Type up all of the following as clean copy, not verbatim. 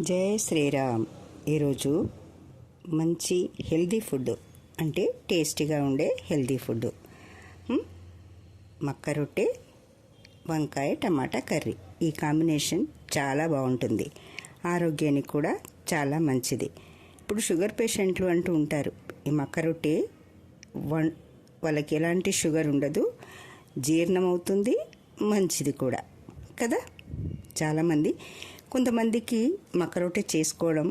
జై శ్రీరామ్. ఈరోజు మంచి హెల్దీ ఫుడ్, అంటే టేస్టీగా ఉండే హెల్దీ ఫుడ్, మక్క రొట్టె, వంకాయ టమాటా కర్రీ. ఈ కాంబినేషన్ చాలా బాగుంటుంది, ఆరోగ్యానికి కూడా చాలా మంచిది. ఇప్పుడు షుగర్ పేషెంట్లు అంటూ ఉంటారు, ఈ మక్క రొట్టె వాళ్ళకి ఎలాంటి షుగర్ ఉండదు, జీర్ణమవుతుంది, మంచిది కూడా కదా. కొంతమందికి మక్క రొట్టె చేసుకోవడం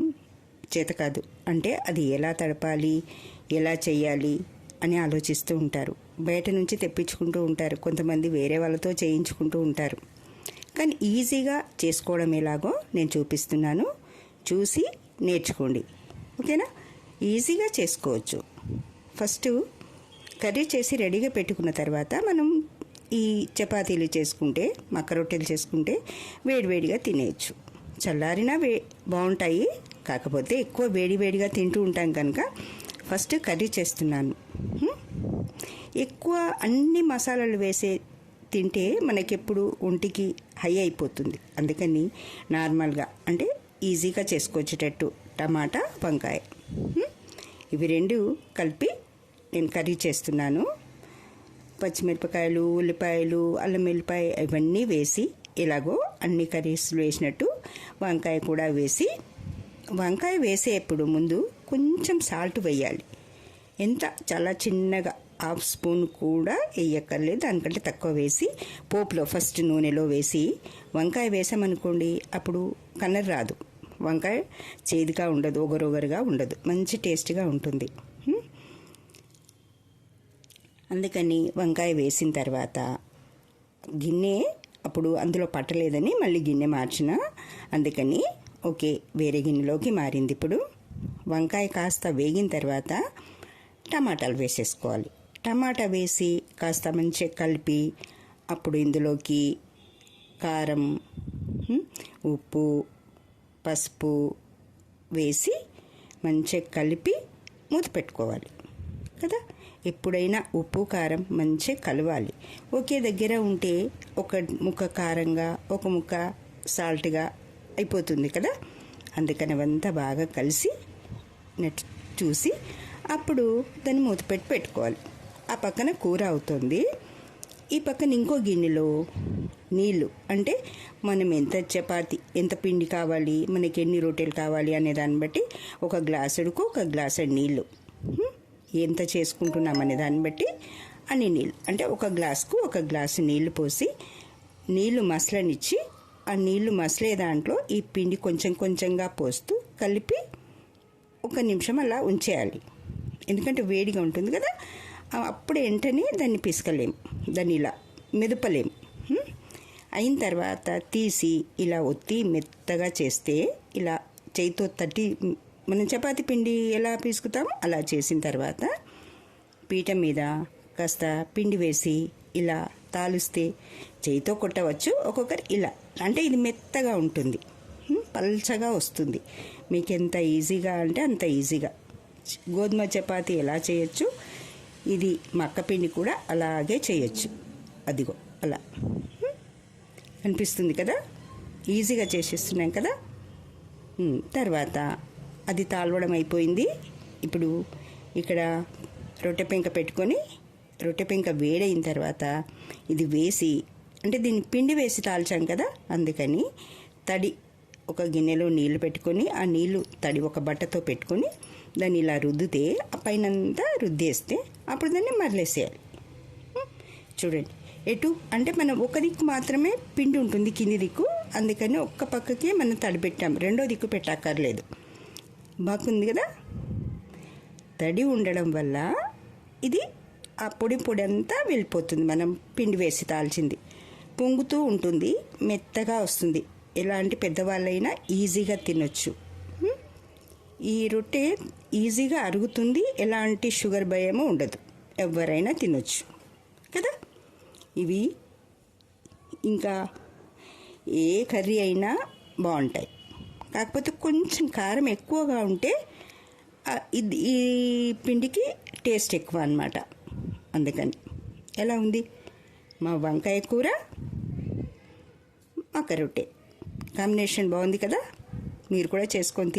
చేత కాదు, అంటే అది ఎలా తడపాలి, ఎలా చేయాలి అని ఆలోచిస్తూ ఉంటారు. బయట నుంచి తెప్పించుకుంటూ ఉంటారు, కొంతమంది వేరే వాళ్ళతో చేయించుకుంటూ ఉంటారు. కానీ ఈజీగా చేసుకోవడం ఎలాగో నేను చూపిస్తున్నాను, చూసి నేర్చుకోండి, ఓకేనా. ఈజీగా చేసుకోవచ్చు. ఫస్ట్ కర్రీ చేసి రెడీగా పెట్టుకున్న తర్వాత మనం ఈ చపాతీలు చేసుకుంటే, మక్క రొట్టెలు చేసుకుంటే వేడివేడిగా తినేయచ్చు. చల్లారినా బాగుంటాయి, కాకపోతే ఎక్కువ వేడివేడిగా తింటూ ఉంటాం కనుక ఫస్ట్ కర్రీ చేస్తున్నాను. ఎక్కువ అన్ని మసాలాలు వేసే తింటే మనకెప్పుడు ఒంటికి హై అయిపోతుంది. అందుకని నార్మల్గా, అంటే ఈజీగా చేసుకొచ్చేటట్టు టమాటా, వంకాయ ఇవి రెండు కలిపి నేను కర్రీ చేస్తున్నాను. పచ్చిమిరపకాయలు, ఉల్లిపాయలు, అల్లం వెల్లిపాయ ఇవన్నీ వేసి, ఎలాగో అన్ని కర్రీస్లు వేసినట్టు వంకాయ కూడా వేసి, వంకాయ వేసేప్పుడు ముందు కొంచెం సాల్ట్ వేయాలి. చాలా చిన్నగా, 1/2 స్పూన్ కూడా వేయక్కర్లేదు, దానికంటే తక్కువ వేసి పోపులో ఫస్ట్ నూనెలో వేసి వంకాయ వేసామనుకోండి, అప్పుడు కలర్ రాదు, వంకాయ చేదుగా ఉండదు, ఒగరొగరుగా ఉండదు, మంచి టేస్ట్గా ఉంటుంది. అందుకని వంకాయ వేసిన తర్వాత గిన్నె అప్పుడు అందులో పట్టలేదని మళ్ళీ గిన్నె మార్చిన, అందుకని ఓకే, వేరే గిన్నెలోకి మారింది. ఇప్పుడు వంకాయ కాస్త వేగిన తర్వాత టమాటాలు వేసేసుకోవాలి. టమాటా వేసి కాస్త మంచిగా కలిపి, అప్పుడు ఇందులోకి కారం, ఉప్పు, పసుపు వేసి మంచిగా కలిపి మూత పెట్టుకోవాలి కదా. ఎప్పుడైనా ఉప్పు కారం మంచిగా కలవాలి. ఒకే దగ్గర ఉంటే ఒక ముక్క కారంగా, ఒక ముక్క సాల్ట్గా అయిపోతుంది కదా. అందుకని అవంతా బాగా కలిసి చూసి అప్పుడు దాన్ని మూత పెట్టుకోవాలి. ఆ పక్కన కూర అవుతుంది, ఈ పక్కన ఇంకో గిన్నెలో నీళ్ళు, అంటే మనం ఎంత చపాతి, ఎంత పిండి కావాలి, మనకి ఎన్ని రొట్టెలు కావాలి అనే దాన్ని బట్టి ఒక గ్లాసుడుకు ఒక గ్లాసుడు నీళ్ళు, ఎంత చేసుకుంటున్నామనే దాన్ని బట్టి అన్ని నీళ్ళు, అంటే ఒక గ్లాసుకు ఒక గ్లాసు నీళ్లు పోసి నీళ్లు మసలనిచ్చి, ఆ నీళ్లు మసలే దాంట్లో ఈ పిండి కొంచెం కొంచెంగా పోస్తూ కలిపి 1 నిమిషం అలా ఉంచేయాలి. ఎందుకంటే వేడిగా ఉంటుంది కదా, అప్పుడు వెంటనే దాన్ని పిసకలేం, దాన్ని ఇలా మెదపలేం. అయిన తర్వాత తీసి ఇలా ఒత్తి మెత్తగా చేస్తే, ఇలా చేయితో తట్టి మనం చపాతీ పిండి ఎలా పీసుకుతామో అలా చేసిన తర్వాత పీట మీద కాస్త పిండి వేసి ఇలా తాలిస్తే, చేయితో కొట్టవచ్చు, ఒక్కొక్కరు ఇలా, అంటే ఇది మెత్తగా ఉంటుంది, పల్చగా వస్తుంది. మీకు ఎంత ఈజీగా అంటే అంత ఈజీగా గోధుమ చపాతీ ఎలా చేయొచ్చు, ఇది మక్క పిండి కూడా అలాగే చేయొచ్చు. అదిగో అలా అనిపిస్తుంది కదా, ఈజీగా చేసేస్తున్నాం కదా. తర్వాత అది తాళవడం అయిపోయింది. ఇప్పుడు ఇక్కడ రొట్టె పెంక పెట్టుకొని, రొట్టె పెంక వేడైన తర్వాత ఇది వేసి, అంటే దీన్ని పిండి వేసి తాల్చాం కదా, అందుకని తడి ఒక గిన్నెలో నీళ్లు పెట్టుకొని, ఆ నీళ్లు తడి ఒక బట్టతో పెట్టుకొని దాన్ని ఇలా రుద్దితే, ఆ పైనంతా రుద్దేస్తే అప్పుడు దాన్ని మరలేసేయాలి. చూడండి, ఎటు అంటే మనం ఒక దిక్కు మాత్రమే పిండి ఉంటుంది, కింది దిక్కు, అందుకని ఒక్క పక్కకే మనం తడి పెట్టాం, రెండో దిక్కు పెట్టక్కర్లేదు. బాగుంది కదా. తడి ఉండడం వల్ల ఇది ఆ పొడి అంతా వెళ్ళిపోతుంది, మనం పిండి వేసి తాల్చింది పొంగుతూ ఉంటుంది, మెత్తగా వస్తుంది. ఎలాంటి పెద్దవాళ్ళైనా ఈజీగా తినొచ్చు. ఈ రొట్టె ఈజీగా అరుగుతుంది, ఎలాంటి షుగర్ భయము ఉండదు, ఎవరైనా తినొచ్చు కదా. ఇవి ఇంకా ఏ కర్రీ అయినా బాగుంటాయి, కాకపోతే కొంచెం కారం ఎక్కువగా ఉంటే ఈ పిండికి టేస్ట్ ఎక్కువ అన్నమాట. అందుకని ఎలా ఉంది మా వంకాయ కూర, మక్క రొట్టె కాంబినేషన్ బాగుంది కదా. మీరు కూడా చేసుకొని